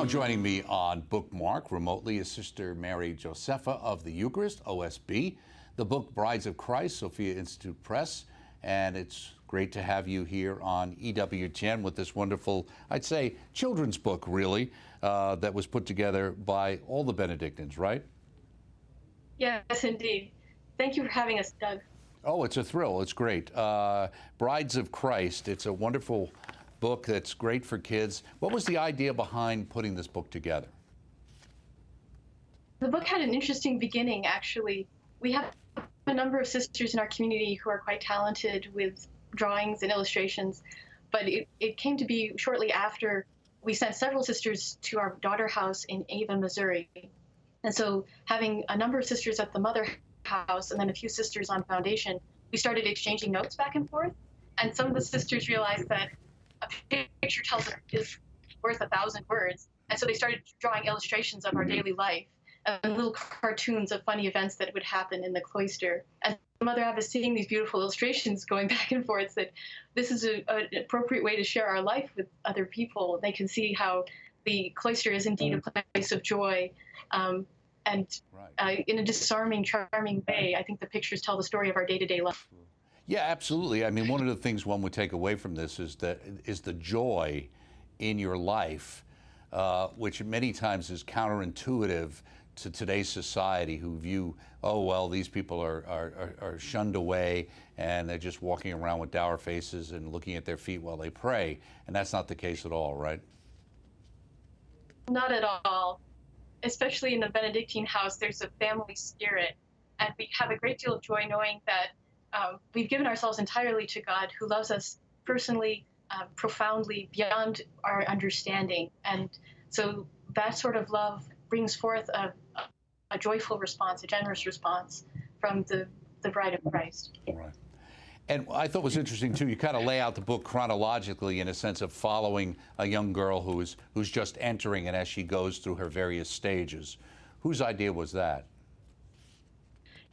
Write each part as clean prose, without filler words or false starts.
Now joining me on Bookmark remotely is Sister Mary Josepha of the Eucharist, OSB, the book Brides of Christ, Sophia Institute Press, and it's great to have you here on Ewtn with this wonderful, I'd say, children's book, really, that was put together by all the Benedictines, right? Yes, indeed. Thank you for having us, Doug. Oh, it's a thrill. It's great. Brides of Christ. It's a wonderful book that's great for kids. What was the idea behind putting this book together? The book had an interesting beginning, actually. We have a number of sisters in our community who are quite talented with drawings and illustrations, but it came to be shortly after we sent several sisters to our daughter house in Avon, Missouri. And so having a number of sisters at the mother house and then a few sisters on foundation, we started exchanging notes back and forth. And some of the sisters realized that a picture is worth 1,000 words. And so they started drawing illustrations of our daily life and little cartoons of funny events that would happen in the cloister. And Mother Abbess, seeing these beautiful illustrations going back and forth, said, this is an appropriate way to share our life with other people. They can see how the cloister is indeed a place of joy. In a disarming, charming way, I think the pictures tell the story of our day-to-day life. Yeah, absolutely. I mean, one of the things one would take away from this is the joy in your life, which many times is counterintuitive to today's society, who view, oh, well, these people are shunned away and they're just walking around with dour faces and looking at their feet while they pray. And that's not the case at all, right? Not at all. Especially in the Benedictine house, there's a family spirit. And we have a great deal of joy knowing that we've given ourselves entirely to God, who loves us personally, profoundly, beyond our understanding. And so that sort of love brings forth a joyful response, a generous response from the Bride of Christ. Right. And I thought it was interesting, too, you kind of lay out the book chronologically in a sense of following a young girl who's just entering and as she goes through her various stages. Whose idea was that?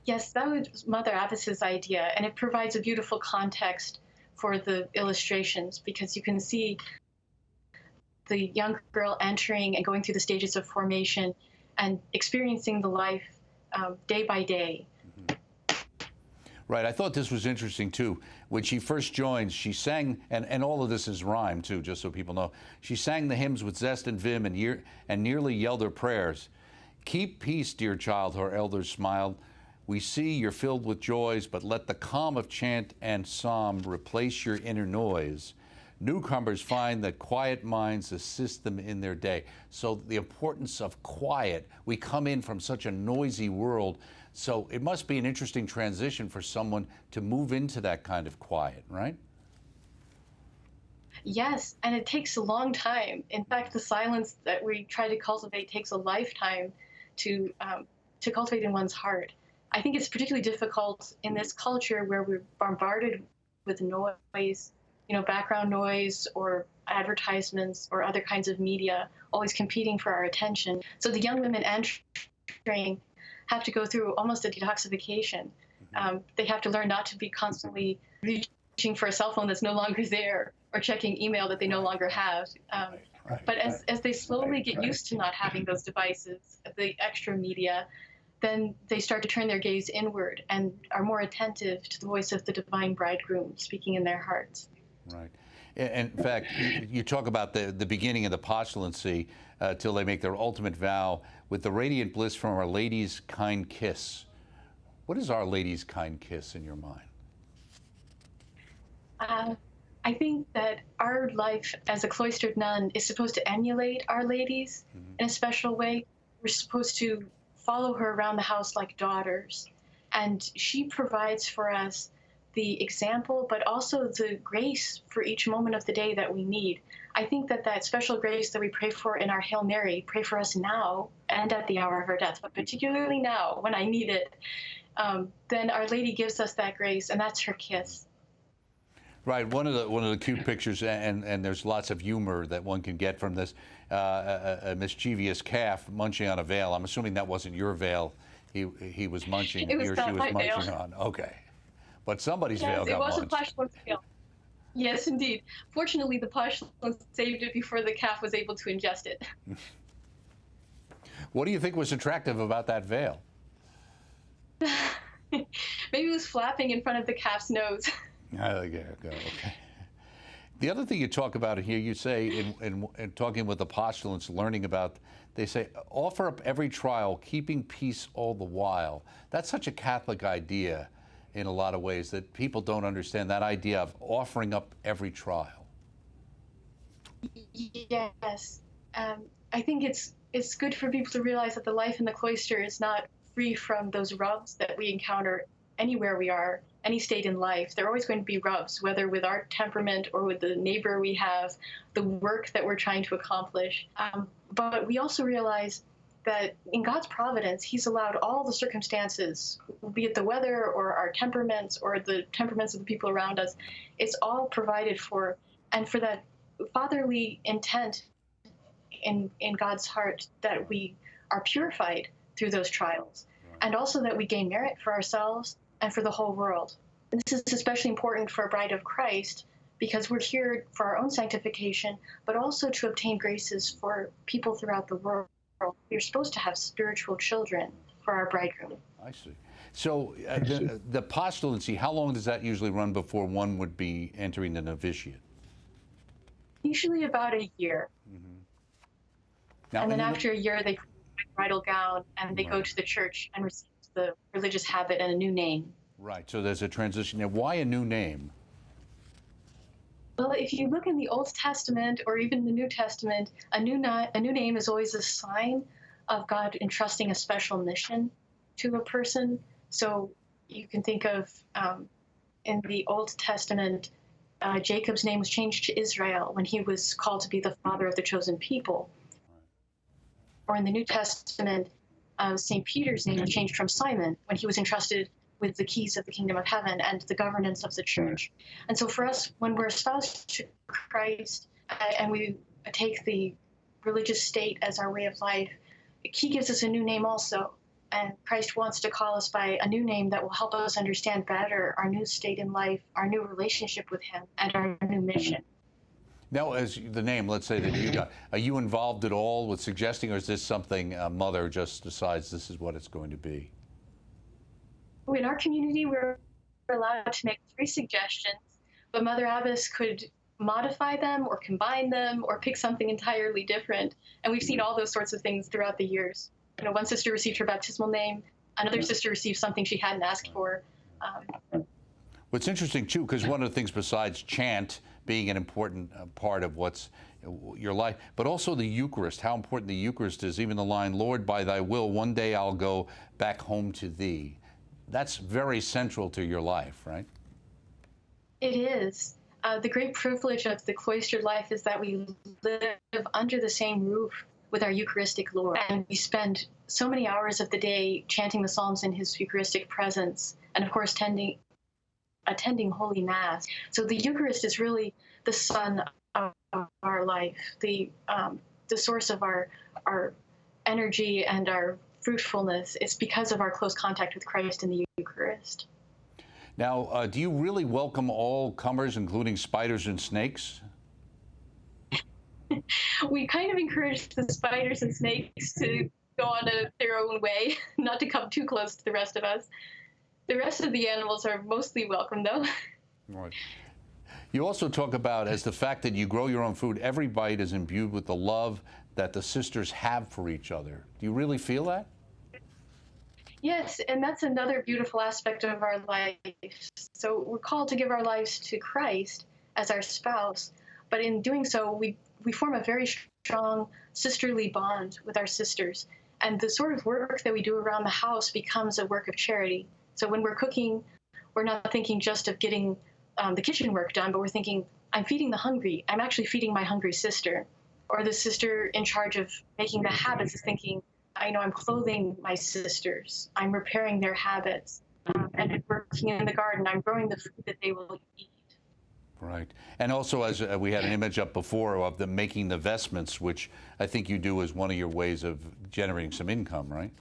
Yes, that was Mother Abbess's idea, and it provides a beautiful context for the illustrations because you can see the young girl entering and going through the stages of formation and experiencing the life day by day. Right, I thought this was interesting too. When she first joined, she sang, and all of this is rhyme too, just so people know. She sang the hymns with zest and vim and nearly yelled her prayers. Keep peace, dear child, her elders smiled. We see you're filled with joys, but let the calm of chant and psalm replace your inner noise. Newcomers find that quiet minds assist them in their day. So the importance of quiet. We come in from such a noisy world, so it must be an interesting transition for someone to move into that kind of quiet, right? Yes, and it takes a long time. In fact, the silence that we try to cultivate takes a lifetime to cultivate in one's heart. I think it's particularly difficult in this culture where we're bombarded with noise, background noise or advertisements or other kinds of media, always competing for our attention. So the young women entering have to go through almost a detoxification. They have to learn not to be constantly reaching for a cell phone that's no longer there or checking email that they no longer have. But as they slowly get used to not having those devices, the extra media, then they start to turn their gaze inward and are more attentive to the voice of the divine bridegroom speaking in their hearts. Right. In fact, you talk about the beginning of the postulancy till they make their ultimate vow with the radiant bliss from Our Lady's kind kiss. What is Our Lady's kind kiss in your mind? I think that our life as a cloistered nun is supposed to emulate Our Lady's in a special way. We're supposed to follow her around the house like daughters. And she provides for us the example, but also the grace for each moment of the day that we need. I think that special grace that we pray for in our Hail Mary, pray for us now and at the hour of our death, but particularly now when I need it, then Our Lady gives us that grace, and that's her kiss. Right. One of the cute pictures, and there's lots of humor that one can get from this, a mischievous calf munching on a veil. I'm assuming that wasn't your veil. He was munching. It was he or not she was my munching veil. on. Okay. But somebody's veil got munched. It was a Postulant's veil. Yes, indeed. Fortunately, the Postulant saved it before the calf was able to ingest it. What do you think was attractive about that veil? Maybe it was flapping in front of the calf's nose. Okay. The other thing you talk about here, you say in talking with the postulants, learning about, they say, offer up every trial, keeping peace all the while. That's such a Catholic idea in a lot of ways that people don't understand, that idea of offering up every trial. Yes. I think it's good for people to realize that the life in the cloister is not free from those rubs that we encounter anywhere we are, any state in life. There are always going to be rubs, whether with our temperament or with the neighbor we have, the work that we're trying to accomplish. But we also realize that in God's providence, He's allowed all the circumstances, be it the weather or our temperaments or the temperaments of the people around us, it's all provided for. And for that fatherly intent in God's heart, that we are purified through those trials, and also that we gain merit for ourselves and for the whole world. And this is especially important for a bride of Christ, because we're here for our own sanctification, but also to obtain graces for people throughout the world. We're supposed to have spiritual children for our bridegroom. I see. So the postulancy, how long does that usually run before one would be entering the novitiate? Usually about a year. Mm-hmm. Now, and then after a year, they put on a bridal gown and they go to the church and receive the religious habit and a new name. Right, so there's a transition there. Why a new name? Well, if you look in the Old Testament or even the New Testament, a new name is always a sign of God entrusting a special mission to a person. So you can think of in the Old Testament, Jacob's name was changed to Israel when he was called to be the father of the chosen people. Or in the New Testament, St. Peter's name was changed from Simon when he was entrusted with the keys of the kingdom of heaven and the governance of the church. And so for us, when we're espoused to Christ and we take the religious state as our way of life, He gives us a new name also. And Christ wants to call us by a new name that will help us understand better our new state in life, our new relationship with Him, and our new mission. Now, as the name, let's say that you got, are you involved at all with suggesting, or is this something a mother just decides this is what it's going to be? In our community, we're allowed to make 3 suggestions, but Mother Abbess could modify them or combine them or pick something entirely different. And we've seen all those sorts of things throughout the years. You know, one sister received her baptismal name, another sister received something she hadn't asked for. What's interesting, too, because one of the things besides chant being an important part of what's your life, but also the Eucharist, how important the Eucharist is, even the line, Lord, by thy will, one day I'll go back home to thee. That's very central to your life, right? It is. The great privilege of the cloistered life is that we live under the same roof with our Eucharistic Lord. And we spend so many hours of the day chanting the Psalms in His Eucharistic presence, and of course, attending Holy Mass. So the Eucharist is really the sun of our life, the source of our energy and our fruitfulness. It's because of our close contact with Christ in the Eucharist. Now, do you really welcome all comers, including spiders and snakes? We kind of encourage the spiders and snakes to go on their own way, not to come too close to the rest of us. The rest of the animals are mostly welcome, though. Right. You also talk about, as the fact that you grow your own food, every bite is imbued with the love that the sisters have for each other. Do you really feel that? Yes, and that's another beautiful aspect of our life. So we're called to give our lives to Christ as our spouse, but in doing so, we form a very strong sisterly bond with our sisters. And the sort of work that we do around the house becomes a work of charity. So when we're cooking, we're not thinking just of getting the kitchen work done, but we're thinking, I'm feeding the hungry. I'm actually feeding my hungry sister. Or the sister in charge of making the habits is thinking, I know I'm clothing my sisters. I'm repairing their habits. And working in the garden, I'm growing the food that they will eat. Right. And also, as we had an image up before of them making the vestments, which I think you do as one of your ways of generating some income, right?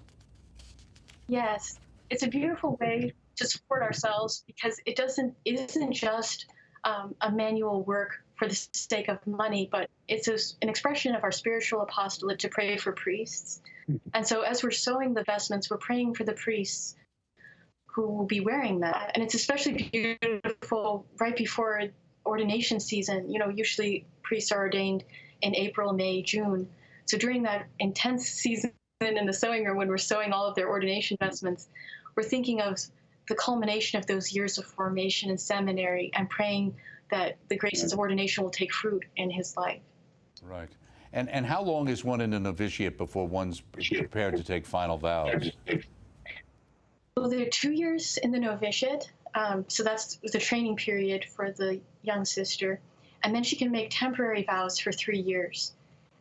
Yes. It's a beautiful way to support ourselves because it isn't just a manual work for the sake of money, but it's an expression of our spiritual apostolate to pray for priests, And so as we're sewing the vestments, we're praying for the priests who will be wearing that. And it's especially beautiful right before ordination season. You know, usually priests are ordained in April, May, June. So during that intense season in the sewing room, when we're sewing all of their ordination vestments, we're thinking of the culmination of those years of formation in seminary and praying that the graces of ordination will take fruit in his life. Right. And how long is one in a novitiate before one's prepared to take final vows? Well, there are 2 years in the novitiate, so that's the training period for the young sister. And then she can make temporary vows for 3 years.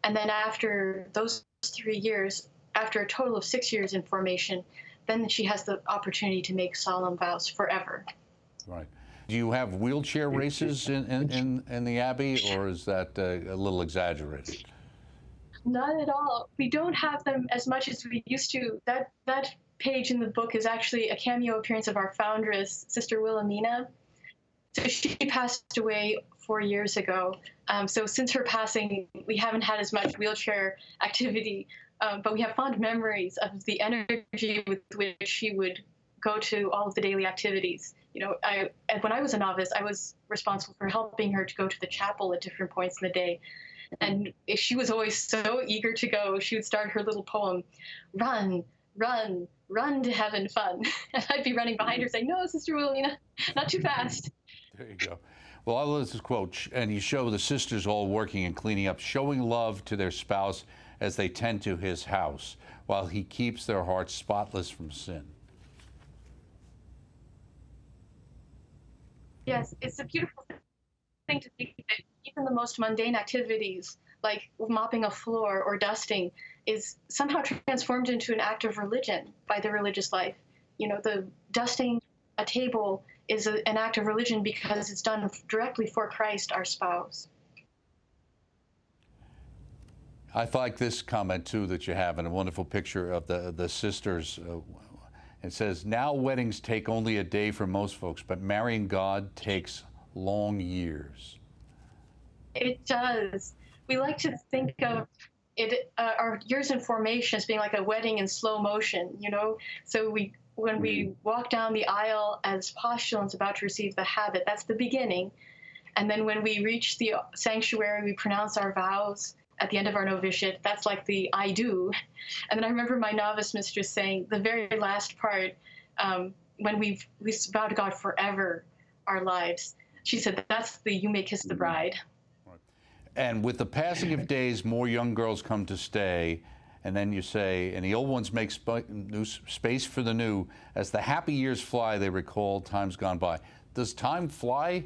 And then after those 3 years, after a total of 6 years in formation, then she has the opportunity to make solemn vows forever. Right. Do you have wheelchair races in the Abbey, or is that a little exaggerated? Not at all. We don't have them as much as we used to. That page in the book is actually a cameo appearance of our foundress, Sister Wilhelmina. So she passed away 4 years ago. So since her passing, we haven't had as much wheelchair activity, but we have fond memories of the energy with which she would go to all of the daily activities. You know, when I was a novice, I was responsible for helping her to go to the chapel at different points in the day. And she was always so eager to go. She would start her little poem, run, run, run to heaven fun. And I'd be running behind her saying, no, Sister Wilhelmina, not too fast. There you go. Well, I love this quote, and you show the sisters all working and cleaning up, showing love to their spouse as they tend to his house, while he keeps their hearts spotless from sin. Yes, it's a beautiful thing to think that even the most mundane activities, like mopping a floor or dusting, is somehow transformed into an act of religion by the religious life. You know, the dusting a table is an act of religion because it's done directly for Christ, our spouse. I like this comment, too, that you have, and a wonderful picture of the sisters. It says, now weddings take only a day for most folks, but marrying God takes long years. It does. We like to think of it, our years in formation as being like a wedding in slow motion, you know? So when we walk down the aisle as postulants about to receive the habit, that's the beginning. And then when we reach the sanctuary, we pronounce our vows at the end of our novitiate. That's like the I do. And then I remember my novice mistress saying the very last part, when we vow to God forever our lives, she said, that's the you may kiss the bride. And with the passing of days, more young girls come to stay. And then you say, and the old ones make space for the new. As the happy years fly, they recall times gone by. Does time fly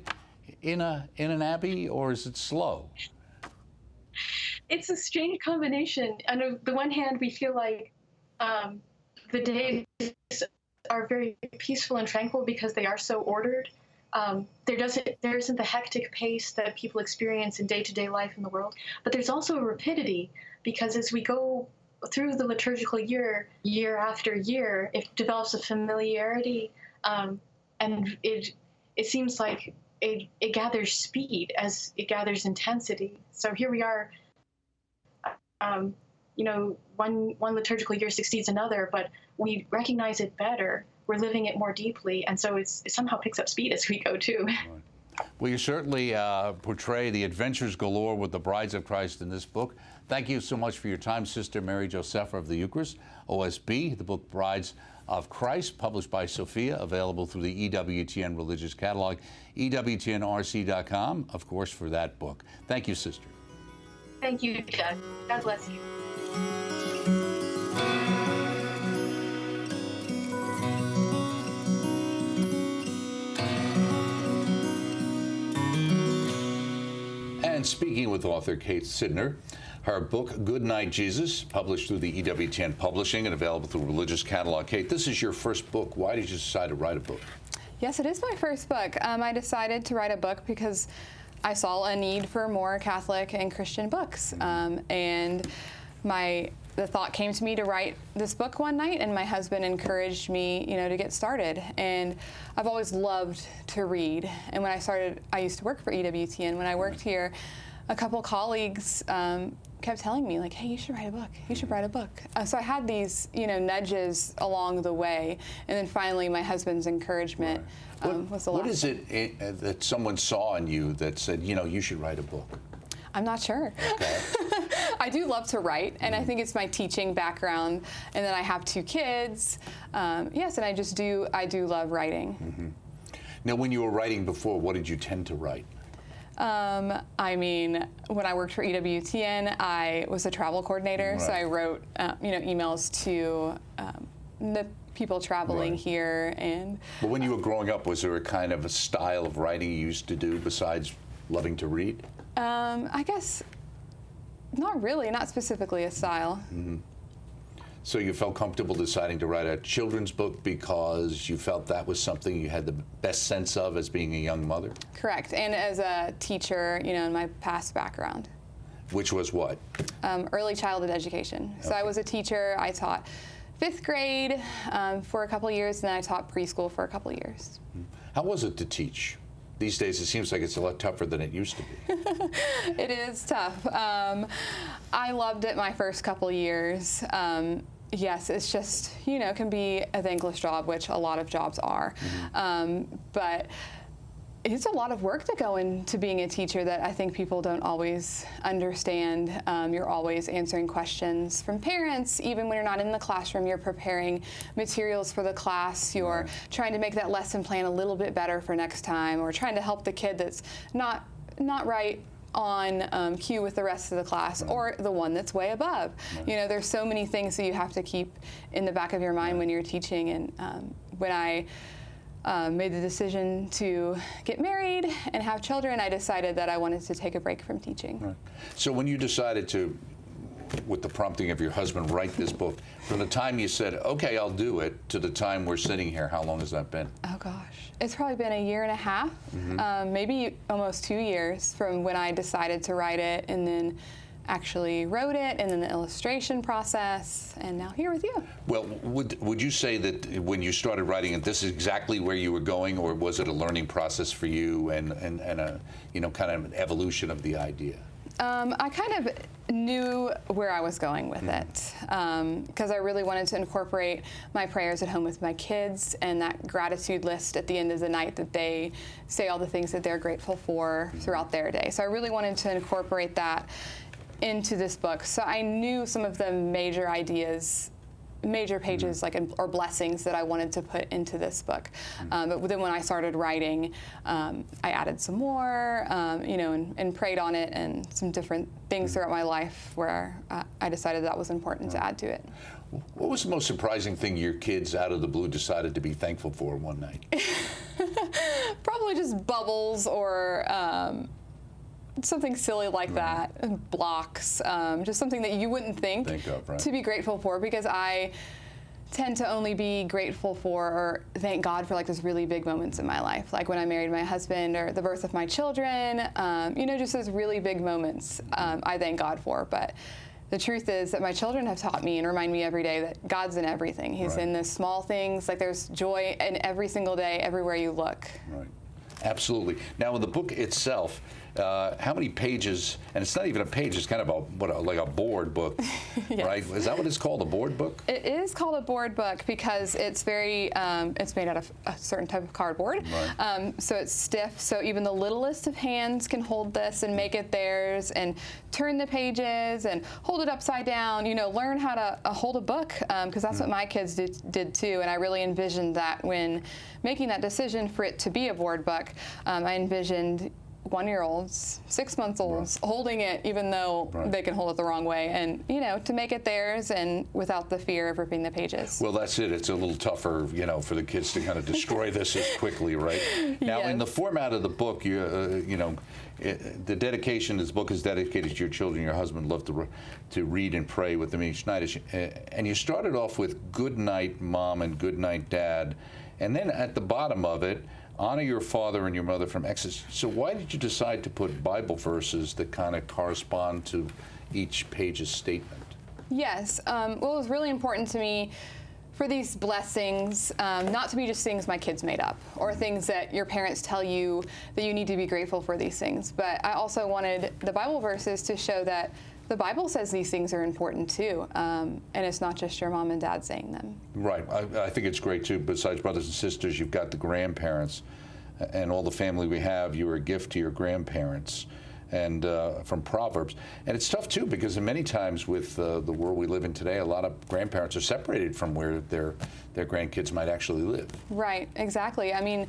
in an abbey, or is it slow? It's a strange combination. On the one hand, we feel like the days are very peaceful and tranquil because they are so ordered. There isn't the hectic pace that people experience in day-to-day life in the world. But there's also a rapidity, because as we go through the liturgical year, year after year, it develops a familiarity, and it seems like it gathers speed as it gathers intensity. So here we are, you know, one liturgical year succeeds another, but we recognize it better. We're living it more deeply, and so it somehow picks up speed as we go too. Right. Well, you certainly portray the adventures galore with the brides of Christ in this book. Thank you so much for your time, Sister Mary Josepha of the Eucharist, OSB, the book Brides of Christ, published by Sophia, available through the EWTN Religious Catalog, EWTNRC.com, of course, for that book. Thank you, Sister. Thank you, Doug. God bless you. And speaking with author Kate Sidner, her book, Goodnight, Jesus, published through the EWTN Publishing and available through Religious Catalog. Kate, this is your first book. Why did you decide to write a book? Yes, it is my first book. I decided to write a book because I saw a need for more Catholic and Christian books. And the thought came to me to write this book one night, and my husband encouraged me, you know, to get started. And I've always loved to read. And when I started, I used to work for EWTN. When I worked here, a couple colleagues kept telling me, like, hey, you should write a book. You should write a book. So I had these, nudges along the way. And then finally, my husband's encouragement was the last. What is it that someone saw in you that said, you should write a book? I'm not sure. Okay. I do love to write, and I think it's my teaching background. And then I have 2 kids. Yes, and I do love writing. Now, when you were writing before, what did you tend to write? I mean, when I worked for Ewtn, I was a travel coordinator, so I wrote, emails to the people traveling here. And But when you were growing up, was there a kind of a style of writing you used to do besides loving to read? I guess not really, not specifically a style. So you felt comfortable deciding to write a children's book because you felt that was something you had the best sense of as being a young mother? Correct, and as a teacher, in my past background. Which was what? Early childhood education. So I was a teacher. I taught 5th grade for a couple of years, and then I taught preschool for a couple of years. How was it to teach? These days, it seems like it's a lot tougher than it used to be. It is tough. I loved it my first couple of years. Yes, it's just, it can be a thankless job, which a lot of jobs are. But it's a lot of work to go into being a teacher that I think people don't always understand. You're always answering questions from parents. Even when you're not in the classroom, you're preparing materials for the class. You're trying to make that lesson plan a little bit better for next time, or trying to help the kid that's not right on cue with the rest of the class, or the one that's way above. There's so many things that you have to keep in the back of your mind when you're teaching. And when I made the decision to get married and have children, I decided that I wanted to take a break from teaching. So when you decided to, with the prompting of your husband, write this book, from the time you said, okay, I'll do it, to the time we're sitting here, how long has that been? Oh gosh, it's probably been 1.5 years, maybe almost 2 years from when I decided to write it, and then actually wrote it, and then the illustration process, and now here with you. Well, would you say that when you started writing it, this is exactly where you were going, or was it a learning process for you and a kind of an evolution of the idea? I kind of knew where I was going with it, because I really wanted to incorporate my prayers at home with my kids, and that gratitude list at the end of the night that they say all the things that they're grateful for throughout their day. So I really wanted to incorporate that into this book. So I knew some of the major ideas, major pages or blessings that I wanted to put into this book. But then when I started writing, I added some more, and prayed on it, and some different things throughout my life where I decided that was important to add to it. What was the most surprising thing your kids out of the blue decided to be thankful for one night? Probably just bubbles, or something silly like that, blocks, just something that you wouldn't think of, to be grateful for, because I tend to only be grateful for or thank God for like those really big moments in my life, like when I married my husband or the birth of my children, just those really big moments I thank God for. But the truth is that my children have taught me and remind me every day that God's in everything. He's in the small things, like there's joy in every single day, everywhere you look. Right. Absolutely. Now, in the book itself, how many pages? And it's not even a page; it's kind of like a board book, Yes. right? Is that what it's called, a board book? It is called a board book because it's very, it's made out of a certain type of cardboard. Right. So it's stiff, so even the littlest of hands can hold this and make it theirs, and turn the pages and hold it upside down, learn how to hold a book, because that's what my kids did too. And I really envisioned that when making that decision for it to be a board book, I envisioned 1-year-olds, 6-month-olds holding it, even though they can hold it the wrong way, and to make it theirs and without the fear of ripping the pages. Well, that's it. It's a little tougher, for the kids to kind of destroy this as quickly, right? Now, in the format of the book, the dedication. This book is dedicated to your children. Your husband loved to read and pray with them each night, and you started off with "Goodnight, Mom" and "Goodnight, Dad," and then at the bottom of it, honor your father and your mother from Exodus. So why did you decide to put Bible verses that kind of correspond to each page's statement? Yes. Well, it was really important to me for these blessings not to be just things my kids made up, or things that your parents tell you that you need to be grateful for these things. But I also wanted the Bible verses to show that the Bible says these things are important too, and it's not just your mom and dad saying them. Right. I think it's great too. Besides brothers and sisters, you've got the grandparents and all the family we have. You are a gift to your grandparents, and from Proverbs. And it's tough too, because many times with the world we live in today, a lot of grandparents are separated from where their grandkids might actually live. Right, exactly. I mean,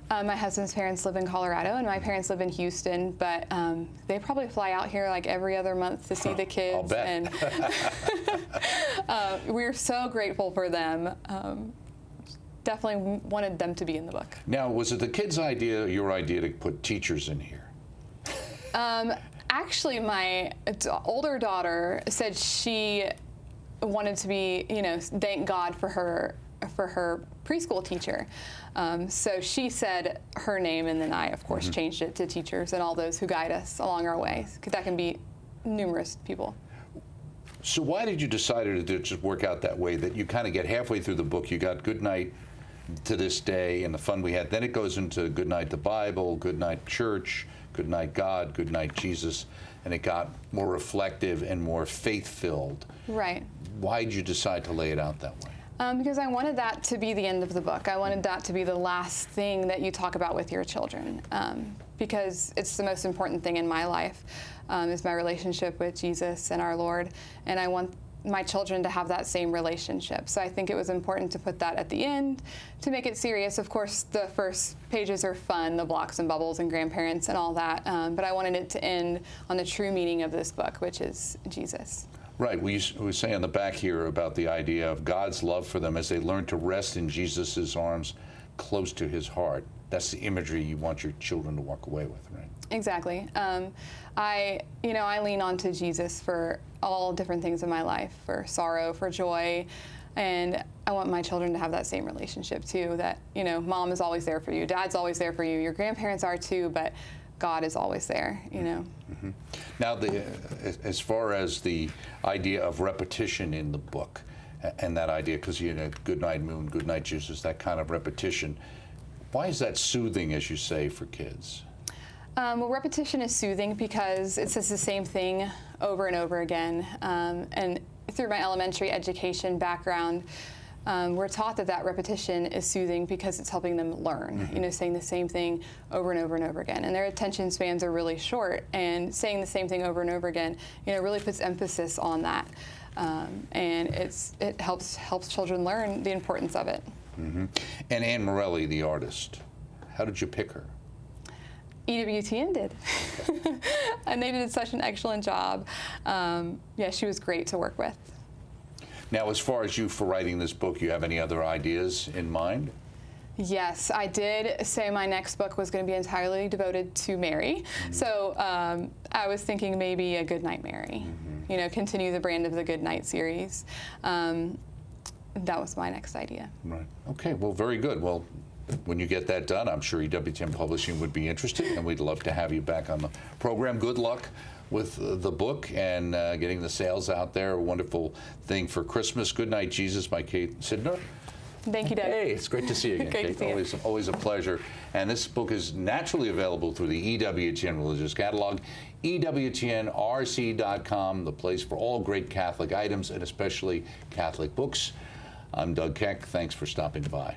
my husband's parents live in Colorado, and my parents live in Houston, but they probably fly out here like every other month to see the kids. I'll bet. And we're so grateful for them. Definitely wanted them to be in the book. Now, was it the kids' idea, or your idea, to put teachers in here? Actually, my older daughter said she wanted to be, thank God for her preschool teacher. So she said her name, and then I, of course, changed it to teachers and all those who guide us along our way, because that can be numerous people. So why did you decide to just work out that way, that you kind of get halfway through the book, you got Goodnight to this day and the fun we had, then it goes into Goodnight the Bible, Goodnight Church, Goodnight God, Goodnight Jesus, and it got more reflective and more faith-filled. Right. Why did you decide to lay it out that way? Because I wanted that to be the end of the book. I wanted that to be the last thing that you talk about with your children, because it's the most important thing in my life, is my relationship with Jesus and our Lord, and I want my children to have that same relationship. So I think it was important to put that at the end to make it serious. Of course, the first pages are fun, the blocks and bubbles and grandparents and all that, but I wanted it to end on the true meaning of this book, which is Jesus. Right. We say on the back here about the idea of God's love for them as they learn to rest in Jesus' arms close to his heart. That's the imagery you want your children to walk away with, right? Exactly. I lean on to Jesus for all different things in my life, for sorrow, for joy, and I want my children to have that same relationship too, that, mom is always there for you, dad's always there for you, your grandparents are too, but God is always there, Mm-hmm. Now, as far as the idea of repetition in the book, and that idea, because Goodnight Moon, Goodnight Jesus, that kind of repetition, why is that soothing, as you say, for kids? Well, repetition is soothing because it says the same thing over and over again. And through my elementary education background, we're taught that repetition is soothing because it's helping them learn, saying the same thing over and over and over again. And their attention spans are really short, and saying the same thing over and over again, really puts emphasis on that. And it helps children learn the importance of it. Mm-hmm. And Anne Morelli, the artist, how did you pick her? Ewtn did. And they did such an excellent job. Yeah, she was great to work with. Now, as far as you for writing this book, you have any other ideas in mind? Yes, I did say my next book was going to be entirely devoted to Mary. So I was thinking maybe a Goodnight Mary, continue the brand of the Goodnight series. That was my next idea. Right. Okay, well, very good. Well, when you get that done, I'm sure Ewtn Publishing would be interested, and we'd love to have you back on the program. Good luck with the book and getting the sales out there. A wonderful thing for Christmas. Goodnight, Jesus by Kate Sidner. Thank you, Doug. Hey, it's great to see you again, Great Kate. to see you. Always a pleasure. And this book is naturally available through the Ewtn Religious Catalog, EWTNRC.com, the place for all great Catholic items and especially Catholic books. I'm Doug Keck. Thanks for stopping by.